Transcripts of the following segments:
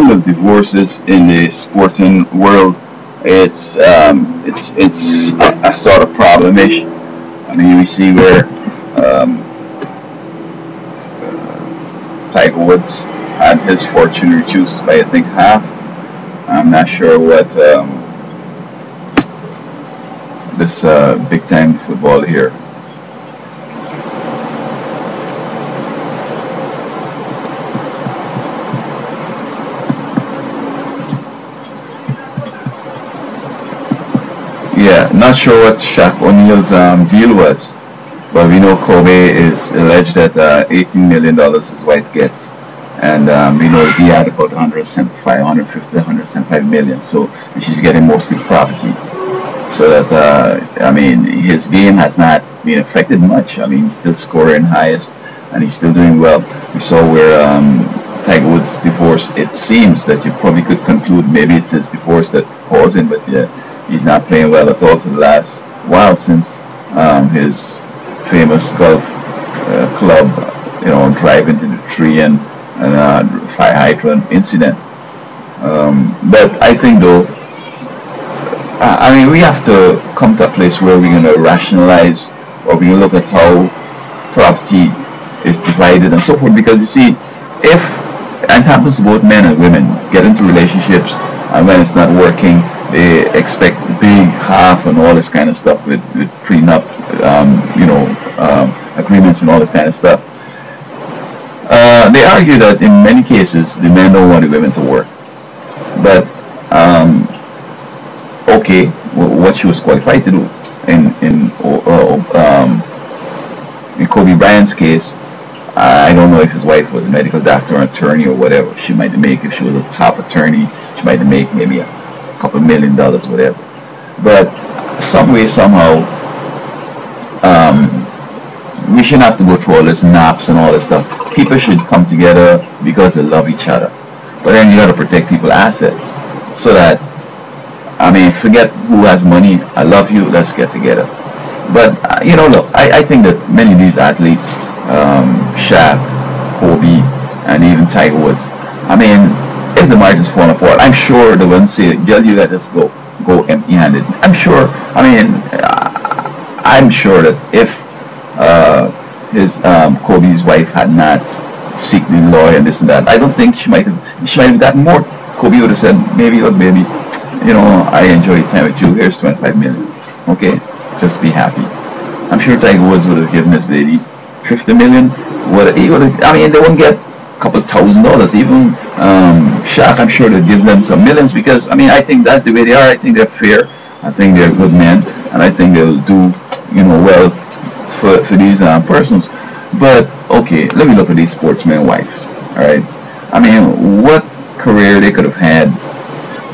of divorces in the sporting world, it's a sort of problemish. I mean, we see where um, Tiger Woods had his fortune reduced by I think half. I'm not sure what this big time football here. Yeah, not sure what Shaq O'Neal's deal was, but we know Kobe is alleged that $18 million his wife gets, and we know he had about 175, 150, 175 million. So and she's getting mostly property. So that I mean, his game has not been affected much. I mean, he's still scoring highest, and he's still doing well. We saw where Tiger Woods' divorce. It seems that you probably could conclude maybe it's his divorce that caused him, but yeah, he's not playing well at all for the last while since his famous golf club, drive into the tree and fire hydrant incident. But I think though, I mean, we have to come to a place where we're going to rationalize or we look at how property is divided and so forth. Because you see, if and it happens to both men and women get into relationships and when it's not working, they expect big half and all this kind of stuff with prenup, agreements and all this kind of stuff. They argue that in many cases the men don't want the women to work, but okay, what she was qualified to do in Kobe Bryant's case. I don't know if his wife was a medical doctor or attorney or whatever. She might make, if she was a top attorney, she might make maybe a couple $1 million, whatever. But some way, somehow, we shouldn't have to go through all this naps and all this stuff. People should come together because they love each other. But then you got to protect people's assets so that, I mean, forget who has money. I love you. Let's get together. But look, I think that many of these athletes, Shaq, Kobe, and even Tiger Woods, I mean, if the marriage is falling apart, I'm sure they wouldn't say, "Girl, you let us go empty-handed." I'm sure. I mean, I'm sure that if his Kobe's wife had not seek the lawyer and this and that, I don't think she might have gotten more. Kobe would have said, maybe, look, baby, I enjoy time with you. Here's 25 million. Okay, just be happy. I'm sure Tiger Woods would have given this lady 50 million. I mean, they won't get a couple $1,000. Even Shaq, I'm sure they'd give them some millions because, I mean, I think that's the way they are. I think they're fair. I think they're good men, and I think they'll do, well for these persons. But okay, let me look at these sportsmen wives. All right, I mean, what career they could have had,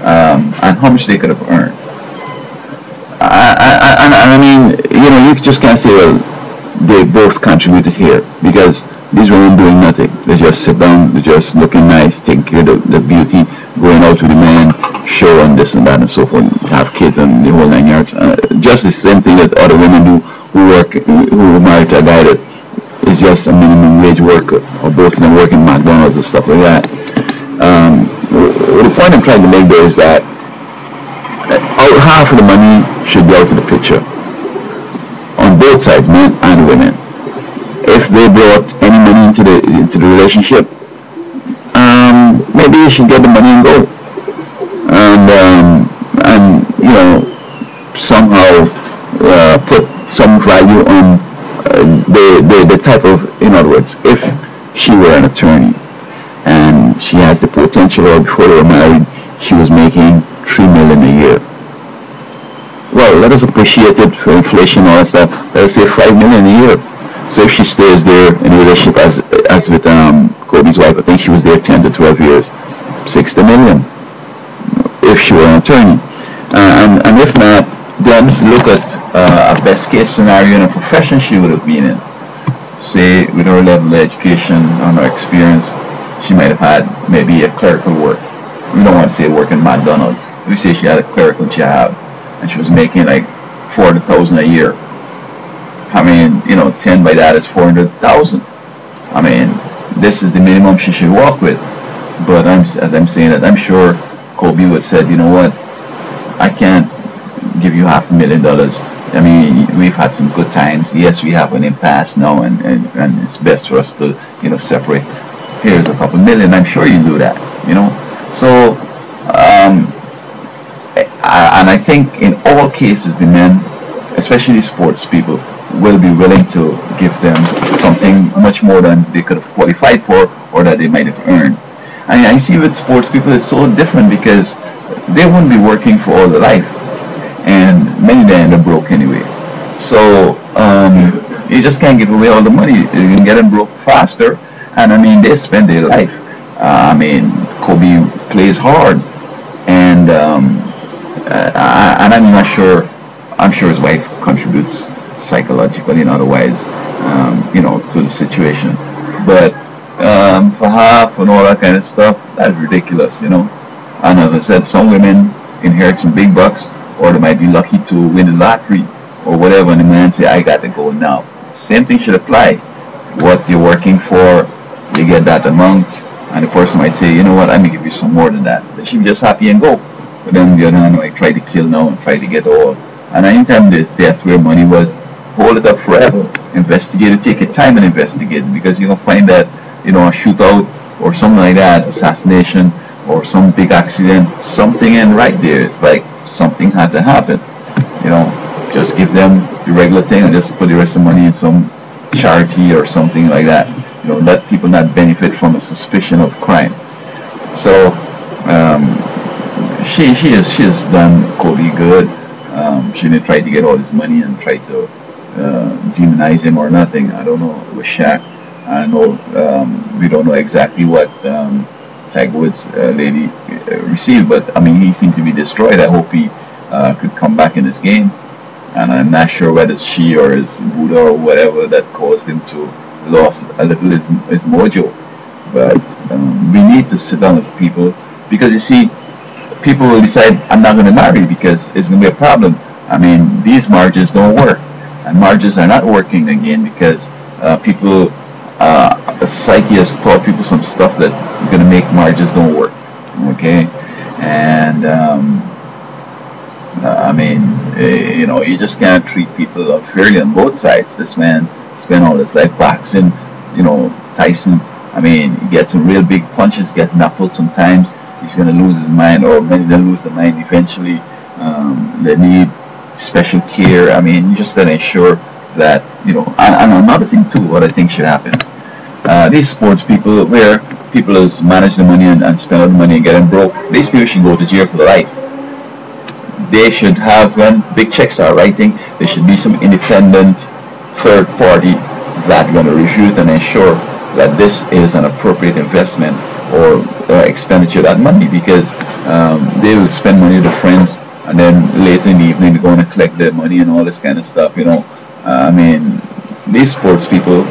and how much they could have earned. I mean, you just can't say, well, they both contributed here because these women doing nothing. They just sit down, they're just looking nice, taking care of the beauty, going out with the man, show and this and that and so forth, have kids and the whole 9 yards. Just the same thing that other women do who are married to a guy that is just a minimum wage worker, or both of them working McDonald's and stuff like that. The point I'm trying to make there is that half of the money should be out of the picture on both sides, men and women. If they brought any money into the relationship, maybe you should get the money and go, and somehow put some value on the type of, in other words, if she were an attorney and she has the potential, or before they were married she was making $3 million a year. Well, let us appreciate it for inflation and all that stuff. Let us say $5 million a year. So if she stays there in a relationship as with Kobe's wife, I think she was there 10 to 12 years, $60 million if she were an attorney. And if not, then look at a best case scenario in a profession she would have been in. Say with her level of education and her experience, she might have had maybe a clerical work. We don't want to say work in McDonald's. We say she had a clerical job and she was making like $40,000 a year. I mean, 10 by that is 400,000. I mean, this is the minimum she should walk with. But as I'm saying that, I'm sure Kobe would said, you know what, I can't give you $500,000. I mean, we've had some good times. Yes, we have an impasse now, and it's best for us to, separate. Here's a couple million. I'm sure you do that, So, and I think in all cases, the men, especially sports people, will be willing to give them something much more than they could have qualified for or that they might have earned. And I see with sports people it's so different because they won't be working for all their life, and many of them end up broke anyway. So you just can't give away all the money. You can get them broke faster, and I mean they spend their life. I mean Kobe plays hard, and and I'm not sure. I'm sure his wife contributes psychologically and otherwise, to the situation. But for half and all that kind of stuff, that's ridiculous. And as I said, some women inherit some big bucks, or they might be lucky to win the lottery or whatever, and the man say, "I got to go now." Same thing should apply. What you're working for, you get that amount, and the person might say, "You know what? I'm gonna give you some more than that." They should be just happy and go. But then the other one might try to kill now and try to get all. And anytime there's deaths where money was, hold it up forever. Investigate it. Take your time and investigate it, because you're gonna find that a shootout or something like that, assassination or some big accident, something ain't right there. It's like something had to happen. Just give them the regular thing and just put the rest of the money in some charity or something like that. Let people not benefit from a suspicion of crime. So she has done Kobe good. She didn't try to get all his money and try to demonize him or nothing. I don't know with Shaq. I know we don't know exactly what Tiger Woods lady received, but I mean he seemed to be destroyed. I hope he could come back in this game, and I'm not sure whether it's she or his Buddha or whatever that caused him to lose a little his mojo. But we need to sit down with people, because you see, people will decide I'm not going to marry because it's going to be a problem. I mean, these marriages don't work, and marriages are not working again because people, society has taught people some stuff that is going to make marriages don't work. Okay, and I mean, you just can't treat people unfairly on both sides. This man spent all his life boxing. Tyson. I mean, he gets some real big punches, get knocked out sometimes. He's going to lose his mind, or many will lose their mind eventually. They need special care. I mean, you just got to ensure that, and another thing too, what I think should happen. These sports people, where people is manage the money and spend all the money and get them broke, these people should go to jail for life. They should have, when big checks are writing, there should be some independent third party that's going to review it and ensure that this is an appropriate investment or expenditure of that money, because they will spend money with their friends, and then later in the evening they're going to collect their money and all this kind of stuff. I mean, these sports people,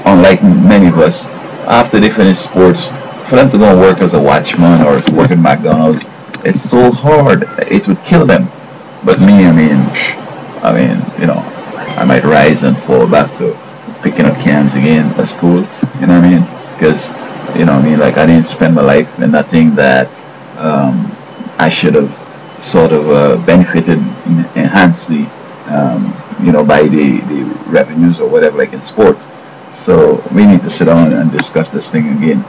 unlike many of us, after they finish sports, for them to go and work as a watchman or to work at McDonald's, it's so hard. It would kill them. But me, I mean, I might rise and fall back to picking up cans again at school. You know what I mean? Because I didn't spend my life in nothing that I should have sort of benefited enhancedly, by the revenues or whatever, like in sports. So we need to sit down and discuss this thing again.